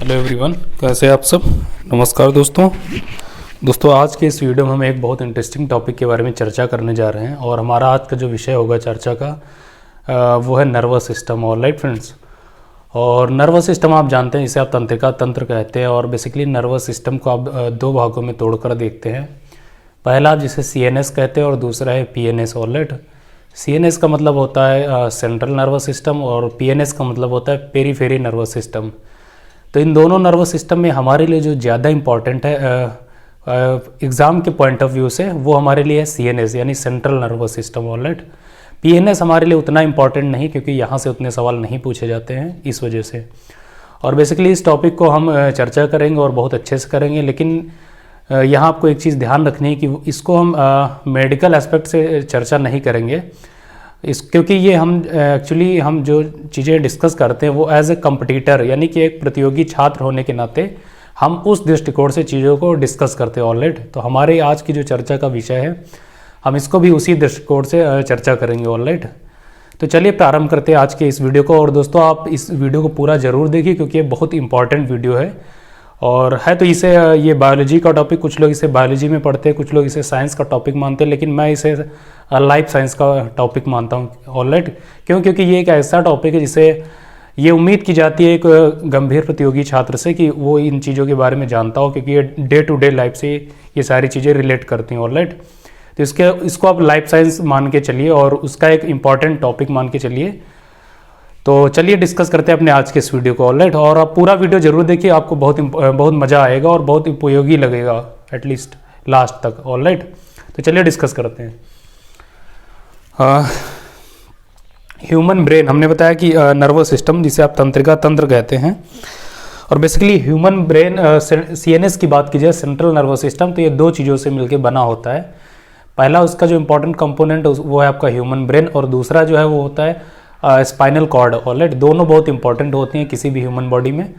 Hello everyone, कैसे हैं आप सब। नमस्कार दोस्तों आज के इस वीडियो में हम एक बहुत इंटरेस्टिंग टॉपिक के बारे में चर्चा करने जा रहे हैं और हमारा आज का जो विषय होगा चर्चा का वो है नर्वस सिस्टम। ऑलराइट फ्रेंड्स, और नर्वस सिस्टम आप जानते हैं, इसे आप तंत्रिका तंत्र कहते हैं। और बेसिकली नर्वस सिस्टम को आप दो भागों में तोड़कर देखते हैं। पहला आप जिसे CNS कहते हैं और दूसरा है PNS। ऑलराइट, CNS का मतलब होता है सेंट्रल नर्वस सिस्टम और PNS का मतलब होता है पेरीफेरी नर्वस सिस्टम। तो इन दोनों नर्वस सिस्टम में हमारे लिए जो ज़्यादा इम्पॉर्टेंट है एग्ज़ाम के पॉइंट ऑफ व्यू से, वो हमारे लिए है CNS यानी central nervous system. Alright, PNS हमारे लिए उतना इम्पॉर्टेंट नहीं, क्योंकि यहाँ से उतने सवाल नहीं पूछे जाते हैं इस वजह से। और बेसिकली इस टॉपिक को हम चर्चा करेंगे और बहुत अच्छे से करेंगे, लेकिन यहाँ आपको एक चीज़ ध्यान रखनी है कि इसको हम मेडिकल एस्पेक्ट से चर्चा नहीं करेंगे क्योंकि ये हम एक्चुअली हम जो चीज़ें डिस्कस करते हैं वो एज ए कंपटीटर यानी कि एक प्रतियोगी छात्र होने के नाते हम उस दृष्टिकोण से चीज़ों को डिस्कस करते हैं। ऑलराइट, तो हमारे आज की जो चर्चा का विषय है हम इसको भी उसी दृष्टिकोण से चर्चा करेंगे। ऑलराइट, तो चलिए प्रारंभ करते हैं आज के इस वीडियो को। और दोस्तों आप इस वीडियो को पूरा ज़रूर देखिए क्योंकि ये बहुत इंपॉर्टेंट वीडियो है। और है तो इसे ये बायोलॉजी का टॉपिक, कुछ लोग इसे बायोलॉजी में पढ़ते हैं, कुछ लोग इसे साइंस का टॉपिक मानते हैं, लेकिन मैं इसे लाइफ साइंस का टॉपिक मानता हूँ। ऑलराइट, क्योंकि ये एक ऐसा टॉपिक है जिसे ये उम्मीद की जाती है एक गंभीर प्रतियोगी छात्र से कि वो इन चीज़ों के बारे में जानता हो, क्योंकि ये डे टू डे लाइफ से ये सारी चीज़ें रिलेट करती हैं। ऑलराइट, तो इसको आप लाइफ साइंस मान के चलिए और उसका एक इम्पॉर्टेंट टॉपिक मान के चलिए। तो चलिए डिस्कस करते हैं अपने आज के इस वीडियो को। ऑलराइट, और आप पूरा वीडियो जरूर देखिए, आपको बहुत मज़ा आएगा और बहुत उपयोगी लगेगा एटलीस्ट लास्ट तक। ऑलराइट, तो चलिए डिस्कस करते हैं। ह्यूमन ब्रेन, हमने बताया कि नर्वस सिस्टम जिसे आप तंत्रिका तंत्र कहते हैं, और बेसिकली ह्यूमन ब्रेन CNS की बात की जाए, सेंट्रल नर्वस सिस्टम, तो ये दो चीज़ों से मिलकर बना होता है। पहला उसका जो इम्पोर्टेंट कंपोनेंट वो है आपका ह्यूमन ब्रेन, और दूसरा जो है वो होता है स्पाइनल कॉर्ड। ऑलराइट, दोनों बहुत इंपॉर्टेंट होती हैं किसी भी ह्यूमन बॉडी में।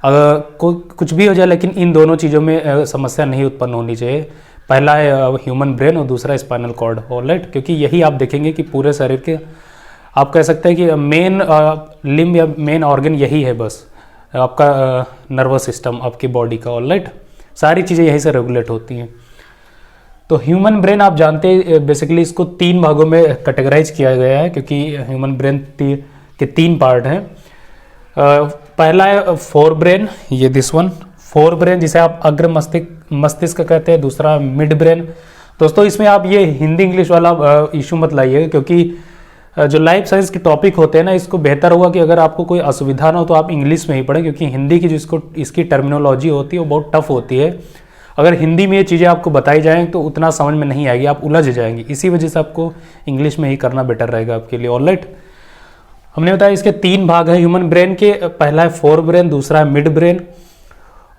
कुछ भी हो जाए लेकिन इन दोनों चीज़ों में समस्या नहीं उत्पन्न होनी चाहिए। पहला है ह्यूमन ब्रेन और दूसरा स्पाइनल कॉर्ड। ऑलराइट, क्योंकि यही आप देखेंगे कि पूरे शरीर के, आप कह सकते हैं कि मेन लिम्ब या मेन ऑर्गन यही है बस आपका नर्वस सिस्टम आपकी बॉडी का। ऑलराइट, सारी चीज़ें यहीं से रेगुलेट होती हैं। तो ह्यूमन ब्रेन आप जानते हैं बेसिकली इसको तीन भागों में कैटेगराइज किया गया है, क्योंकि ह्यूमन ब्रेन के तीन पार्ट हैं। पहला है फोर ब्रेन, ये दिस वन फोर ब्रेन जिसे आप अग्र मस्तिष्क कहते हैं। दूसरा मिड ब्रेन। दोस्तों इसमें आप ये हिंदी इंग्लिश वाला इशू मत लाइएगा, क्योंकि जो लाइफ साइंस के टॉपिक होते हैं ना, इसको बेहतर होगा कि अगर आपको कोई असुविधा ना हो तो आप इंग्लिश में ही पढ़ें, क्योंकि हिंदी की जो इसकी टर्मिनोलॉजी होती है वो बहुत टफ होती है। अगर हिंदी में ये चीज़ें आपको बताई जाएँ तो उतना समझ में नहीं आएगी, आप उलझ जाएंगे। इसी वजह से आपको इंग्लिश में ही करना बेटर रहेगा आपके लिए। ऑलराइट, हमने बताया इसके तीन भाग हैं ह्यूमन ब्रेन के। पहला है फोर ब्रेन, दूसरा है मिड ब्रेन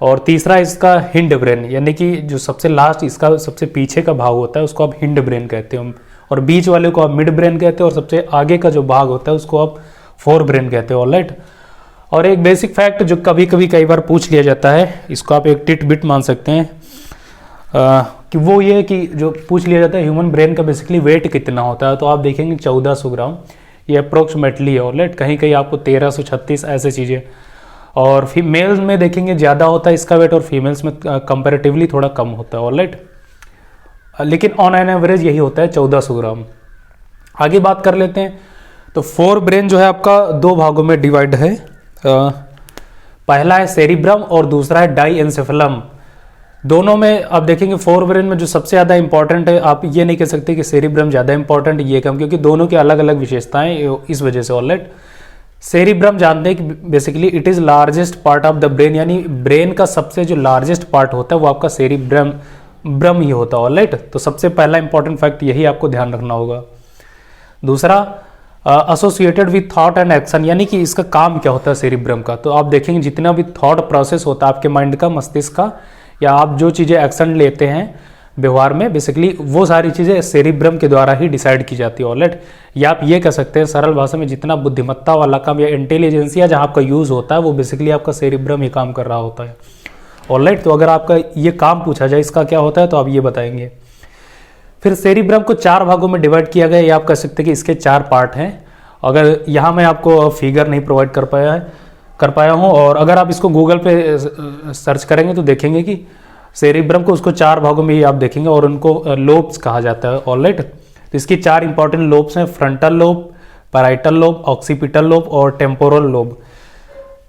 और तीसरा इसका हिंड ब्रेन, यानी कि जो सबसे लास्ट इसका सबसे पीछे का भाग होता है उसको आप हिंड ब्रेन कहते हो, और बीच वाले को आप मिड ब्रेन कहते हो, और सबसे आगे का जो भाग होता है उसको आप फोर ब्रेन कहते हो। ऑलराइट, और एक बेसिक फैक्ट जो कई बार पूछ लिया जाता है, इसको आप एक टिट बिट मान सकते हैं कि वो ये कि जो पूछ लिया जाता है ह्यूमन ब्रेन का बेसिकली वेट कितना होता है, तो आप देखेंगे 1400 ग्राम, ये अप्रोक्सीमेटली है। ऑलराइट, कहीं कहीं आपको 1336 ऐसे चीज़ें। और मेल्स में देखेंगे ज़्यादा होता है इसका वेट और फीमेल्स में कंपैरेटिवली थोड़ा कम होता है। ऑलराइट, लेकिन ऑन एन एवरेज यही होता है 1400 ग्राम। आगे बात कर लेते हैं। तो फोर ब्रेन जो है आपका दो भागों में डिवाइड है। पहला है सेरिब्रम और दूसरा है डाईएन्सेफेलम। दोनों में आप देखेंगे फोर ब्रेन में जो सबसे ज़्यादा इंपॉर्टेंट है, आप ये नहीं कह सकते कि सेरिब्रम ज़्यादा इंपॉर्टेंट ये कम, क्योंकि दोनों की अलग अलग विशेषताएं इस वजह से। ऑलराइट, सेरिब्रम जानते हैं कि basically it is largest part of the brain, यानी ब्रेन का सबसे जो लार्जेस्ट पार्ट होता है वो आपका सेरिब्रम ही होता है। ऑलराइट, तो सबसे पहला इंपॉर्टेंट फैक्ट यही आपको ध्यान रखना होगा। दूसरा associated with thought and action, यानी कि इसका काम क्या होता है सेरिब्रम का। तो आप देखेंगे जितना भी थॉट प्रोसेस होता है आपके माइंड का, मस्तिष्क का, या आप जो चीज़ें एक्शन लेते हैं व्यवहार में, बेसिकली वो सारी चीज़ें सेरिब्रम के द्वारा ही डिसाइड की जाती है। ऑलराइट, या आप ये कह सकते हैं सरल भाषा में जितना बुद्धिमत्ता वाला काम या इंटेलिजेंसिया जहाँ आपका यूज़ होता है वो बेसिकली आपका सेरिब्रम ही काम कर रहा होता है। ऑलराइट, तो अगर आपका ये काम पूछा जाए इसका क्या होता है तो आप ये बताएंगे। फिर सेरिब्रम को चार भागों में डिवाइड किया गया, या आप कह सकते हैं कि इसके चार पार्ट हैं। अगर यहाँ मैं आपको फिगर नहीं प्रोवाइड कर कर पाया हूँ। और अगर आप इसको गूगल पे सर्च करेंगे तो देखेंगे कि सेरिब्रम को उसको 4 भागों में ही आप देखेंगे और उनको लोब्स कहा जाता है। ऑलराइट, तो इसकी 4 इंपॉर्टेंट लोब्स हैं, frontal lobe, parietal lobe, occipital lobe और टेम्पोरल लोब।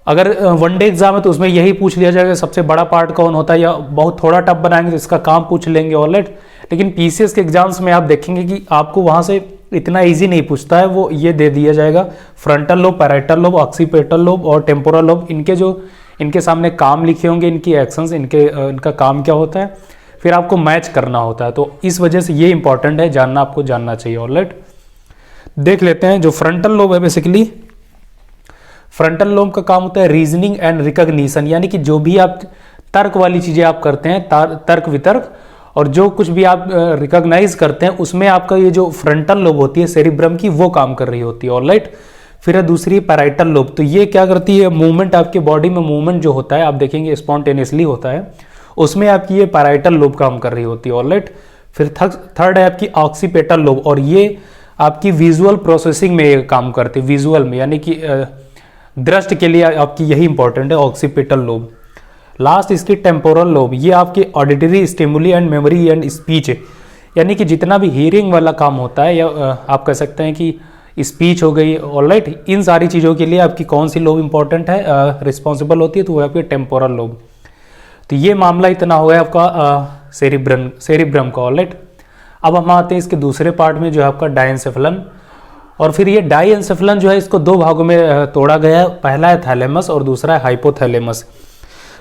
अगर वनडे एग्जाम है तो उसमें यही पूछ लिया जाएगा सबसे बड़ा पार्ट कौन होता है, या बहुत थोड़ा टफ बनाएंगे तो इसका काम पूछ लेंगे। ऑलराइट, लेकिन पीसीएस के एग्जाम्स में आप देखेंगे कि आपको वहां से इतना इजी नहीं पूछता है, वो ये दे दिया जाएगा frontal lobe, parietal lobe, occipital lobe और टेम्पोरल लोब। इनके सामने काम लिखे होंगे, इनकी एक्शंस, इनका काम क्या होता है, फिर आपको मैच करना होता है। तो इस वजह से ये इंपॉर्टेंट है, जानना आपको जानना चाहिए। ऑलराइट, देख लेते हैं जो फ्रंटल लोब है। बेसिकली फ्रंटल लोब का काम होता है रीजनिंग एंड रिकॉग्निशन, यानी कि जो भी आप तर्क वाली चीजें आप करते हैं, तर्क वितर्क, और जो कुछ भी आप रिकॉग्नाइज करते हैं उसमें आपका ये जो फ्रंटल लोब होती है सेरिब्रम की, वो काम कर रही होती है। ऑलराइट, फिर है दूसरी पैराइटल लोब। तो ये क्या करती है, मूवमेंट, आपके बॉडी में मूवमेंट जो होता है आप देखेंगे स्पॉन्टेनियसली होता है, उसमें आपकी ये पैराइटल लोब काम कर रही होती है। ऑलराइट, फिर थर्ड है आपकी ऑक्सीपिटल लोब, और ये आपकी विजुअल प्रोसेसिंग में काम करती है, विजुअल में, यानी कि दृष्टि के लिए आपकी यही इंपॉर्टेंट है ऑक्सीपिटल लोब। लास्ट इसकी टेम्पोरल लोब, ये आपकी auditory stimuli and memory and speech, यानी कि जितना भी हियरिंग वाला काम होता है, या आप कह सकते हैं कि स्पीच हो गई। ऑलराइट, इन सारी चीज़ों के लिए आपकी कौन सी लोब इंपॉर्टेंट है, रिस्पॉन्सिबल होती है, तो वो आपकी टेम्पोरल लोब। तो ये मामला इतना हो गया आपका सेरिब्रम का। ऑलराइट, अब हम आते हैं इसके दूसरे पार्ट में जो है आपका डायएन्सेफलन। और फिर ये डायएन्सेफलन जो है इसको 2 भागों में तोड़ा गया है, पहला है थैलेमस और दूसरा है हाइपोथैलेमस।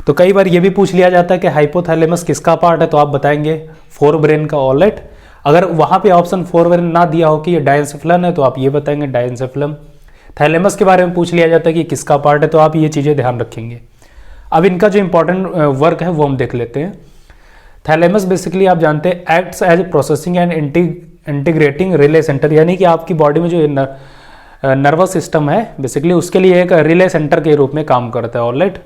तो कई बार ये भी पूछ लिया जाता है कि हाइपोथैलेमस किसका पार्ट है, तो आप बताएंगे फोर ब्रेन का। ऑलराइट, अगर वहां पे ऑप्शन फोर ब्रेन ना दिया हो कि ये डायएन्सेफलन है तो आप ये बताएंगे डायएन्सेफलम। थैलेमस के बारे में पूछ लिया जाता है कि किसका पार्ट है, तो आप ये चीजें ध्यान रखेंगे। अब इनका जो इंपॉर्टेंट वर्क है वो हम देख लेते हैं। थैलेमस बेसिकली आप जानते हैं acts as processing and integrating relay centre, यानी कि आपकी बॉडी में जो नर्वस सिस्टम है बेसिकली उसके लिए एक रिले सेंटर के रूप में काम करता है। ऑलराइट,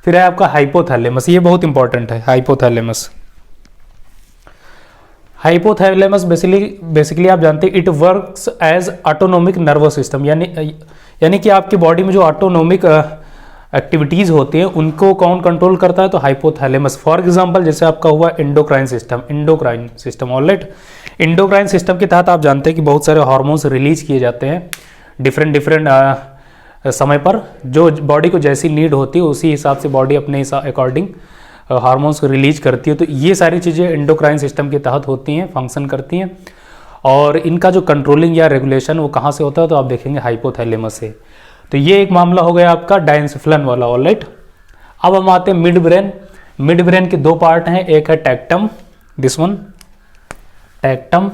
फिर है आपका हाइपोथैलेमस, ये बहुत इंपॉर्टेंट है। हाइपोथैलेमस बेसिकली आप जानते हैं it works as autonomic nervous system, यानी कि आपकी बॉडी में जो ऑटोनोमिक एक्टिविटीज होती हैं उनको कौन कंट्रोल करता है, तो हाइपोथैलेमस। फॉर एग्जांपल जैसे आपका हुआ endocrine system. Alright, endocrine system के तहत आप जानते हैं कि बहुत सारे हार्मोन्स रिलीज किए जाते हैं डिफरेंट समय पर, जो बॉडी को जैसी नीड होती है उसी हिसाब से बॉडी अपने अकॉर्डिंग हार्मोन्स को रिलीज करती है। तो ये सारी चीज़ें इंडोक्राइन सिस्टम के तहत होती हैं, फंक्शन करती हैं, और इनका जो कंट्रोलिंग या रेगुलेशन वो कहाँ से होता है, तो आप देखेंगे हाइपोथैलेमस से। तो ये एक मामला हो गया आपका डायएन्सेफलन वाला। ऑलराइट, अब हम आते हैं मिड ब्रेन। मिड ब्रेन के 2 पार्ट हैं, एक है टैक्टम, दिस वन टैक्टम,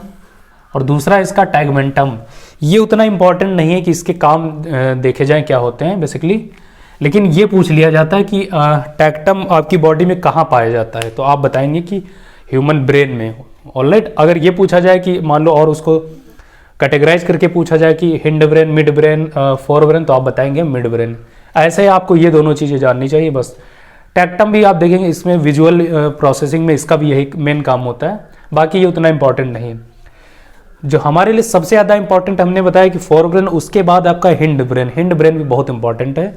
और दूसरा इसका टैगमेंटम। ये उतना इंपॉर्टेंट नहीं है कि इसके काम देखे जाएं क्या होते हैं बेसिकली, लेकिन ये पूछ लिया जाता है कि टैक्टम आपकी बॉडी में कहाँ पाया जाता है, तो आप बताएंगे कि ह्यूमन ब्रेन में। ऑलराइट, अगर ये पूछा जाए कि मान लो और उसको कैटेगराइज करके पूछा जाए कि hind brain, mid brain, fore brain, तो आप बताएंगे मिड ब्रेन। ऐसे ही आपको ये दोनों चीज़ें जाननी चाहिए बस। टैक्टम भी आप देखेंगे इसमें विजुअल प्रोसेसिंग में इसका भी यही मेन काम होता है, बाकी ये उतना इंपॉर्टेंट नहीं है। जो हमारे लिए सबसे ज़्यादा इंपॉर्टेंट हमने बताया कि फोर ब्रेन, उसके बाद आपका हिंड ब्रेन भी बहुत इंपॉर्टेंट है।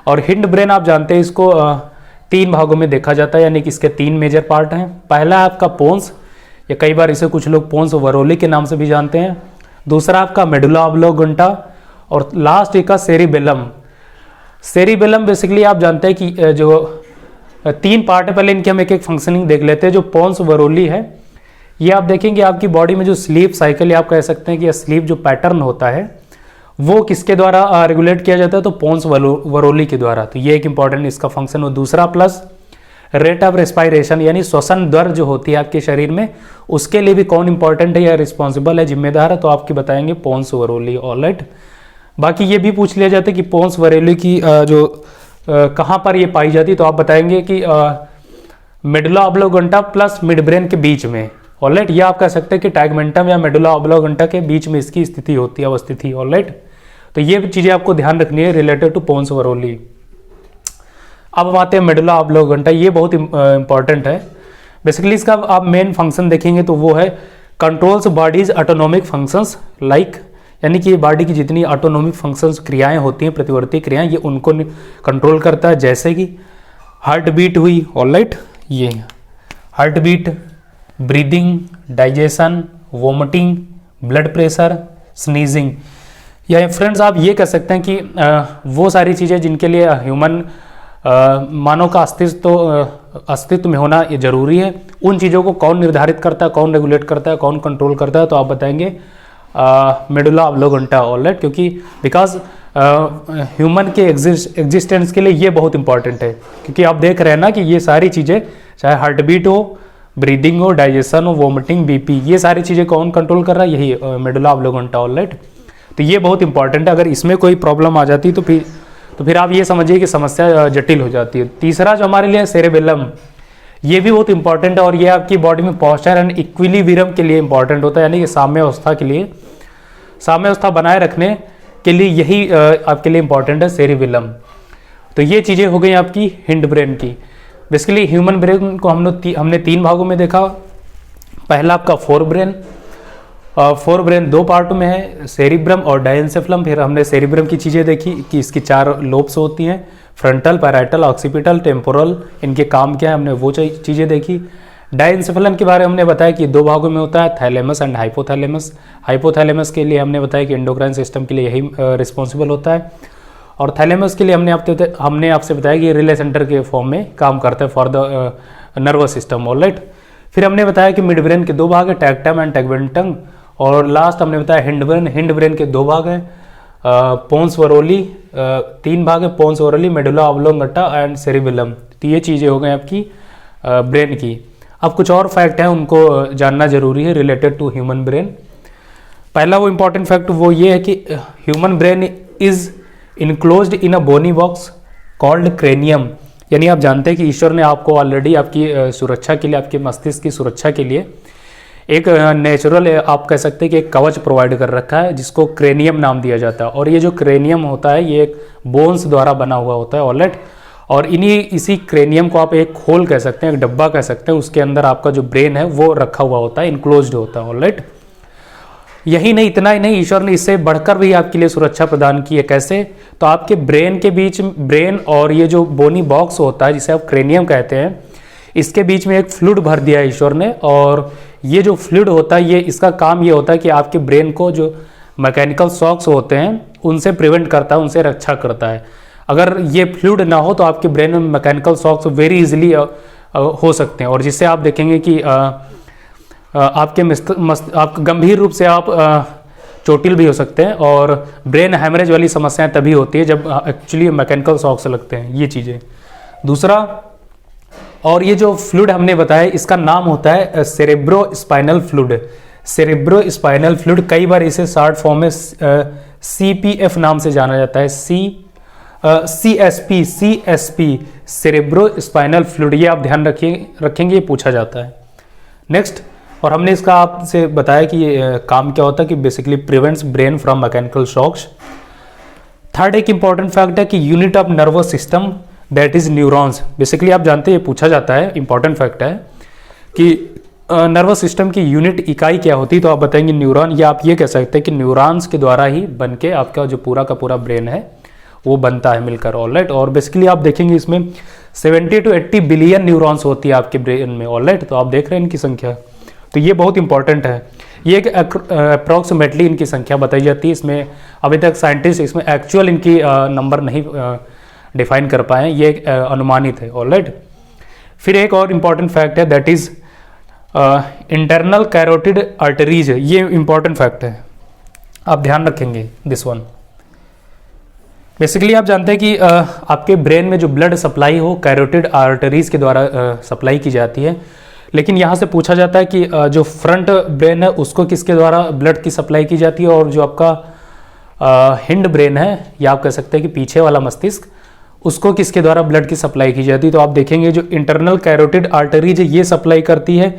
और हिंड ब्रेन आप जानते हैं इसको 3 भागों में देखा जाता है, यानी कि इसके 3 मेजर पार्ट हैं। पहला आपका पोन्स, या कई बार इसे कुछ लोग पोन्स वरोली के नाम से भी जानते हैं। दूसरा आपका मेडुला ऑब्लोगेंटा, और लास्ट एक का सेरिबेलम बेसिकली आप जानते हैं कि जो 3 पार्ट है, पहले इनके हम एक फंक्शनिंग देख लेते हैं। जो पोन्स वरोली है, ये आप देखेंगे आपकी बॉडी में जो स्लीप साइकिल, आप कह सकते हैं कि स्लीप जो पैटर्न होता है वो किसके द्वारा रेगुलेट किया जाता है, तो पोन्स वरोली के द्वारा। तो ये एक इंपॉर्टेंट इसका फंक्शन हो। दूसरा प्लस रेट ऑफ रेस्पायरेशन, यानी श्वसन दर जो होती है आपके शरीर में, उसके लिए भी कौन इंपॉर्टेंट है या रिस्पॉन्सिबल है, जिम्मेदार है, तो आपकी बताएंगे पोन्स वरोली। ऑलराइट, बाकी ये भी पूछ लिया जाता है कि पोन्स वरोली की जो कहाँ पर ये पाई जाती है, तो आप बताएंगे कि मेडुला ऑब्लोगेंटा प्लस मिड ब्रेन के बीच में। ऑलराइट, ये आप कह सकते हैं कि टैगमेंटम या मेडुला ऑब्लोगेंटा के बीच में इसकी स्थिति होती है, अवस्थिति। ऑलराइट, तो ये चीज़ें आपको ध्यान रखनी है रिलेटेड टू पोन्स वरोली। अब हम आते हैं मेडुला ऑब्लोगेंटा, ये बहुत इंपॉर्टेंट है। बेसिकली इसका आप मेन फंक्शन देखेंगे तो वो है controls bodies autonomic functions like, यानी कि बॉडी की जितनी ऑटोनोमिक फंक्शंस क्रियाएं होती हैं, प्रतिवर्ती क्रियाएं, ये उनको कंट्रोल करता है। जैसे कि हार्ट बीट हुई, ऑलराइट, ये heart beat, breathing, digestion, vomiting, blood pressure, sneezing. या फ्रेंड्स आप ये कह सकते हैं कि वो सारी चीज़ें जिनके लिए ह्यूमन मानव का अस्तित्व में होना ये जरूरी है, उन चीज़ों को कौन निर्धारित करता है, कौन रेगुलेट करता है, कौन कंट्रोल करता है, तो आप बताएंगे मेडुला ऑब्लोंगेंटा, ऑलराइट, क्योंकि बिकॉज ह्यूमन के एग्जिस्टेंस के लिए ये बहुत इंपॉर्टेंट है। क्योंकि आप देख रहे हैं ना कि ये सारी चीज़ें, चाहे हार्ट बीट हो, ब्रीदिंग हो, डाइजेशन हो, वोमिटिंग, बीपी, ये सारी चीज़ें कौन कंट्रोल कर रहा है, यही मेडुला ऑब्लोंगेंटा, ऑलराइट। तो ये बहुत इंपॉर्टेंट है। अगर इसमें कोई प्रॉब्लम आ जाती तो फिर आप ये समझिए कि समस्या जटिल हो जाती है। तीसरा जो हमारे लिए सेरेबेलम, ये भी बहुत इंपॉर्टेंट है और ये आपकी बॉडी में पोस्चर एंड इक्विलिब्रियम के लिए इंपॉर्टेंट होता है, यानी कि साम्य अवस्था के लिए, साम्य अवस्था बनाए रखने के लिए यही आपके लिए इंपॉर्टेंट है, सेरेबेलम। तो ये चीज़ें हो गई आपकी हिंड ब्रेन की। बेसिकली ह्यूमन ब्रेन को हमने 3 भागों में देखा। पहला आपका फोर ब्रेन 2 पार्ट में है, सेरिब्रम और डायेंसेफलम। फिर हमने सेरिब्रम की चीज़ें देखी कि इसकी 4 लोब्स होती हैं, फ्रंटल, पैराइटल, ऑक्सीपिटल, टेम्पोरल, इनके काम क्या है, हमने वो चीज़ें देखी। डायेंसेफलन के बारे में हमने बताया कि 2 भागों में होता है, थैलेमस एंड हाइपोथैलेमस। हाइपोथैलेमस के लिए हमने बताया कि एंडोक्राइन सिस्टम के लिए यही रिस्पॉन्सिबल होता है, और थैलेमस के लिए हमने आपसे बताया कि रिले सेंटर के फॉर्म में काम करता है for the nervous system, alright. फिर हमने बताया कि मिड ब्रेन के 2 भाग है, टैक्टम एंड टैगमेंटम। और लास्ट हमने बताया हिंड ब्रेन के 2 भाग हैं, पोन्स वरोली, 3 भाग है, pons varolii, medulla oblongata and cerebellum. तो ये चीज़ें हो गई आपकी ब्रेन की। अब कुछ और फैक्ट हैं, उनको जानना जरूरी है रिलेटेड टू ह्यूमन ब्रेन। पहला वो इंपॉर्टेंट फैक्ट वो ये है कि human brain is enclosed in a bony box called cranium. यानी आप जानते हैं कि ईश्वर ने आपको ऑलरेडी आपकी सुरक्षा के लिए, आपके मस्तिष्क की सुरक्षा के लिए एक नेचुरल, आप कह सकते हैं कि एक कवच प्रोवाइड कर रखा है, जिसको क्रेनियम नाम दिया जाता है। और ये जो क्रेनियम होता है ये एक बोन्स द्वारा बना हुआ होता है, ऑलराइट। और इसी क्रेनियम को आप एक खोल कह सकते हैं, एक डब्बा कह सकते हैं, उसके अंदर आपका जो ब्रेन है वो रखा हुआ होता है, इनक्लोज्ड होता है, ऑलराइट। यही नहीं, इतना ही नहीं, ईश्वर ने इससे बढ़कर भी आपके लिए सुरक्षा प्रदान की है। कैसे? तो आपके ब्रेन के बीच, ब्रेन और ये जो बोनी बॉक्स होता है जिसे आप क्रेनियम कहते हैं, इसके बीच में एक फ्लूइड भर दिया है ईश्वर ने। और ये जो फ्लूइड होता है, ये इसका काम ये होता है कि आपके ब्रेन को जो मैकेनिकल शॉक्स होते हैं उनसे प्रिवेंट करता है, उनसे रक्षा करता है। अगर ये फ्लूइड ना हो तो आपके ब्रेन में मैकेनिकल शॉक्स वेरी इजीली हो सकते हैं, और जिससे आप देखेंगे कि आपके गंभीर रूप से आप चोटिल भी हो सकते हैं। और ब्रेन हैमरेज वाली समस्याएं तभी होती है जब एक्चुअली मैकेनिकल शॉक्स लगते हैं, ये चीज़ें। दूसरा, और ये जो फ्लूइड हमने बताया इसका नाम होता है cerebro spinal fluid. Cerebro spinal fluid, कई बार इसे शॉर्ट फॉर्म में CPF नाम से जाना जाता है, CSP, सेरेब्रो स्पाइनल फ्लूइड। ये आप ध्यान रखेंगे, ये पूछा जाता है। नेक्स्ट, और हमने इसका आपसे बताया कि ये काम क्या होता है, कि basically prevents brain from mechanical shocks. Third एक इंपॉर्टेंट फैक्ट है कि unit of nervous system that is neurons. Basically आप जानते हैं, ये पूछा जाता है, इंपॉर्टेंट फैक्ट है कि नर्वस सिस्टम की यूनिट इकाई क्या होती है, तो आप बताएंगे न्यूरॉन। या आप ये कह सकते हैं कि न्यूरॉन्स के द्वारा ही बन के आपका जो पूरा का पूरा ब्रेन है वो बनता है मिलकर, ऑलराइट। और बेसिकली आप देखेंगे इसमें 70 to 80 बिलियन न्यूरॉन्स होती है आपके ब्रेन में, ऑलराइट। तो आप देख रहे हैं इनकी संख्या, तो ये बहुत इंपॉर्टेंट है। ये एक अप्रॉक्सीमेटली इनकी संख्या बताई जाती है। इसमें अभी तक साइंटिस्ट इसमें एक्चुअल इनकी नंबर नहीं डिफाइन कर पाए, ये अनुमानित है, ऑलराइट। फिर एक और इंपॉर्टेंट फैक्ट है, that is internal carotid arteries. ये इंपॉर्टेंट फैक्ट है, आप ध्यान रखेंगे दिस वन। बेसिकली आप जानते हैं कि आपके ब्रेन में जो ब्लड सप्लाई हो कैरोटिड आर्टरीज के द्वारा सप्लाई की जाती है। लेकिन यहाँ से पूछा जाता है कि जो फ्रंट ब्रेन है उसको किसके द्वारा ब्लड की सप्लाई की जाती है, और जो आपका हिंड ब्रेन है, या आप कह सकते हैं कि पीछे वाला मस्तिष्क, उसको किसके द्वारा ब्लड की सप्लाई की जाती है। तो आप देखेंगे जो इंटरनल कैरोटिड आर्टरीज ये सप्लाई करती है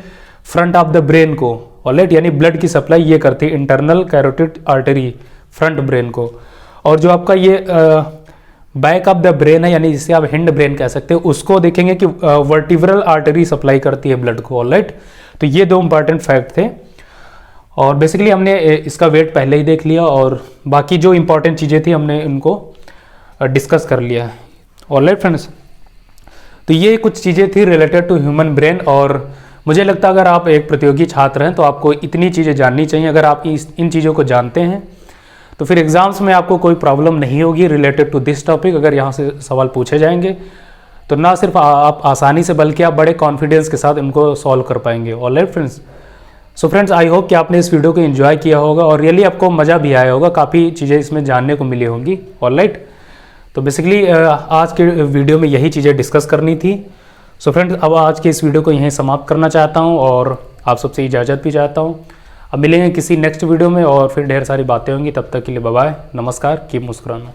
फ्रंट ऑफ द ब्रेन को, ऑलराइट। यानी ब्लड की सप्लाई ये करती है internal carotid artery front brain को। और जो आपका ये बैक ऑफ द ब्रेन है, यानी जिसे आप हिंड ब्रेन कह सकते हैं, उसको देखेंगे कि वर्टिब्रल आर्टरी सप्लाई करती है ब्लड को, ऑलराइट। तो ये 2 इंपॉर्टेंट फैक्ट थे। और बेसिकली हमने इसका वेट पहले ही देख लिया और बाकी जो इंपॉर्टेंट चीज़ें थी हमने उनको डिस्कस कर लिया है। ऑलराइट फ्रेंड्स, तो ये कुछ चीज़ें थी रिलेटेड टू ह्यूमन ब्रेन। और मुझे लगता है अगर आप एक प्रतियोगी छात्र हैं तो आपको इतनी चीज़ें जाननी चाहिए। अगर आप इन चीज़ों को जानते हैं तो फिर एग्ज़ाम्स में आपको कोई प्रॉब्लम नहीं होगी रिलेटेड टू दिस टॉपिक। अगर यहाँ से सवाल पूछे जाएंगे तो ना सिर्फ आप आसानी से बल्कि आप बड़े कॉन्फिडेंस के साथ इनको सॉल्व कर पाएंगे। Alright friends, so friends I hope कि आपने इस वीडियो को एंजॉय किया होगा और रियली आपको मज़ा भी आया होगा, काफ़ी चीज़ें इसमें जानने को मिली होंगी। ऑलराइट, तो बेसिकली आज के वीडियो में यही चीज़ें डिस्कस करनी थी। सो फ्रेंड्स, अब आज के इस वीडियो को यहीं समाप्त करना चाहता हूँ और आप सबसे इजाज़त भी चाहता हूँ। अब मिलेंगे किसी नेक्स्ट वीडियो में और फिर ढेर सारी बातें होंगी। तब तक के लिए बाय बाय, नमस्कार, कीप मुस्कुराना।